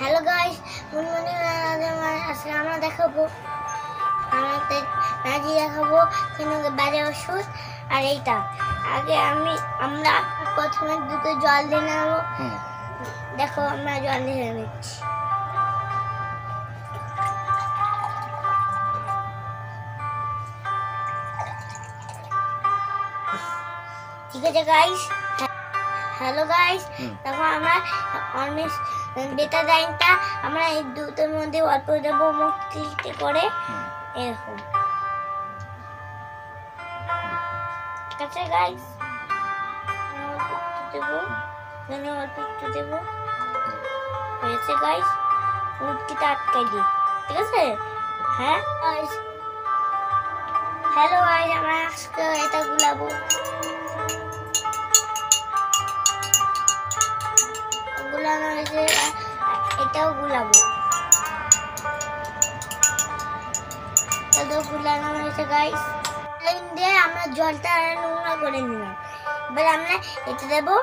Hello guys, good morning. আজকে আমরা দেখাবো বাজে ওষুধ। আর এইটা আগে আমরা প্রথমে দুটো জল দিয়ে নেবো। দেখো আমরা জল দিয়ে নিচ্ছি। ঠিক আছে গাইস। হ্যালো গাইস, তখন আমরা বেটাডাইনটা আমরা এই দুটোর মধ্যে অল্প দেবো মুখটি করে এরকম। ঠিক আছে গাইস, অল্প একটু দেবো। হয়েছে গাইস, মুখটিটা আটকাই দিই। ঠিক আছে। হ্যাঁ গাইস, হ্যালো গাইস, আমরা আজকে এটা গুলাবো। গুলানো হয়েছে, এটাও গুলাবো। গুলানো হয়েছে গাইস। দিয়ে আমরা জলটা নোংরা করে নিলাম। এবার আমরা এটা দেবো।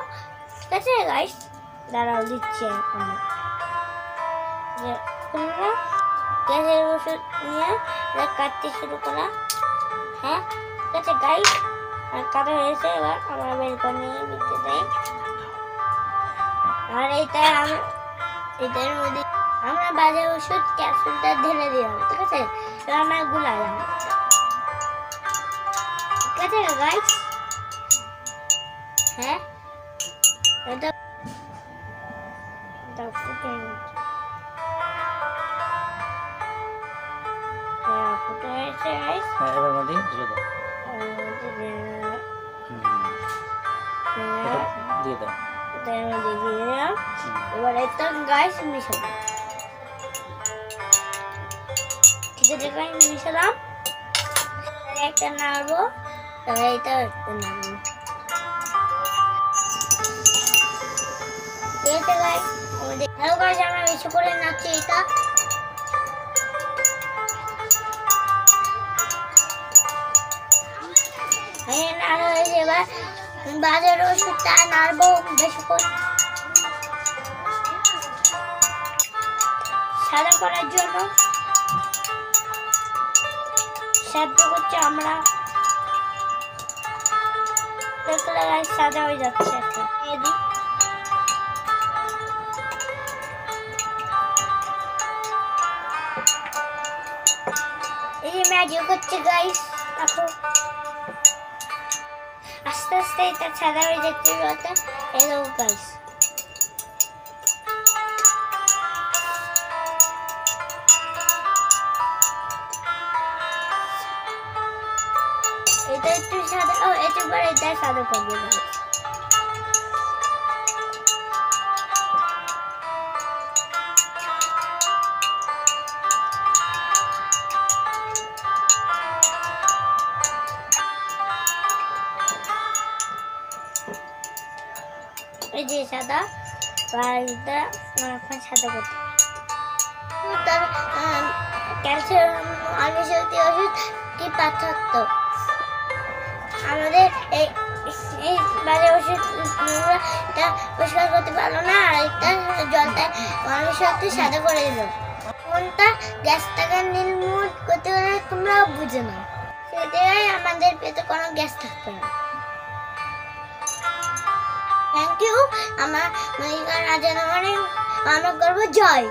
ঠিক আছে গাইস, দাঁড়াও দিচ্ছি। গ্যাসের ওষুধ নিয়ে কাটতে শুরু করা। হ্যাঁ ঠিক আছে গাইস, কাটা হয়েছে। এবার আমরা বের করে নিয়ে দিতে দেয়। আর এটার মধ্যে আমরা বাজে ওষুধ ক্যাপসুলটা ঢেলে দিলাম। ঠিক আছে, এবার আমরা গুলালাম। ঠিক আছে গাইস। হ্যাঁ এটা ফুটে হয়েছে গাইস। এবার মধ্যে ঢেলে দাও। দিয়ে দাও। এবার এটা গাইস মিশাবো। ঠিক আছে গাইস, মিশালাম। একটা নাড়বো, তাহলে এটা একটা নাড়বো। এটা গাইস হ্যালো গাইস, আমরা বেশি করে নাড়ছি এটা। নাড়া হয়েছে। এবার বাজার ওষুধটা নাড়বো বেশি করে সাদা করার জন্য। সাহায্য করছে আমরা। দেখলে গাইস সাদা হয়ে যাচ্ছে। এখন এই যে ম্যাজিক হচ্ছে গাইস। দেখো আস্তে আস্তে এটা সাদা হয়ে যাচ্ছে জলটা। এলো গাইস, এটা একটু সাদা। এটা পরে এটা সাদা করবে গাইস। এই যে সাদা এটা এখন সাদা করতে। তার ক্যালসিয়াম ওষুধ কি পার্থক্য? আমাদের এই বাজে ওষুধ এটা পরিষ্কার করতে পারলো না, আর একটা জলটা মানুষের সাদা করে দিল। কোনটা গ্যাসটাকে নির্মূল করতে গেলে তোমরা বুঝে নাও। সেটাই আমাদের পেটে কোনো গ্যাস থাকবে না। Thank you. আমরা রাজা আমরা করবো জয়।